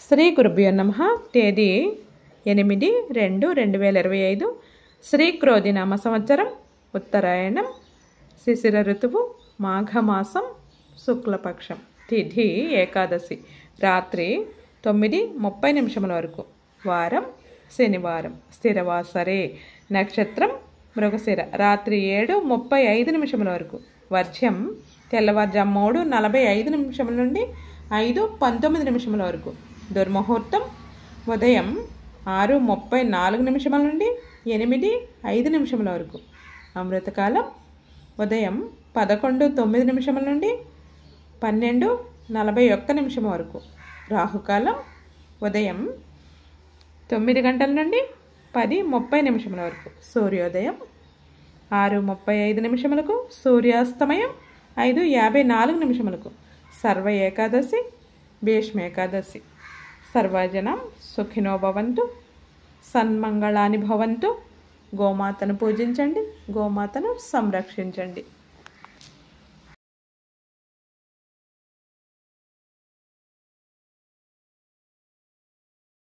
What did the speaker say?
శ్రీ గురుభ్యో నమః. తేదీ 8/2/2025. శ్రీ క్రోధినామ సంవత్సరం, ఉత్తరాయణం, శిశిర ఋతువు, మాఘమాసం, శుక్లపక్షం, తిథి ఏకాదశి, రాత్రి 9:30 వరకు, వారం శనివారం, స్థిరవాసరే, నక్షత్రం మృగశిర, రాత్రి 7:35 వరకు, వర్జ్యం తెల్లవారుజాము 3:45 నుండి 5:19 వరకు, దుర్ముహూర్తం ఉదయం 6:34 నుండి 8:05 వరకు, అమృతకాలం ఉదయం 11:09 నుండి 12:41 వరకు, రాహుకాలం ఉదయం 9 గంటల నుండి 10:30 వరకు, సూర్యోదయం 6:35, సూర్యాస్తమయం 5:54. సర్వ ఏకాదశి, భీష్మ ఏకాదశి. సర్వజనం సుఖినో భవంతు, సన్మంగళాని భవంతు. గోమాతను పూజించండి, గోమాతను సంరక్షించండి.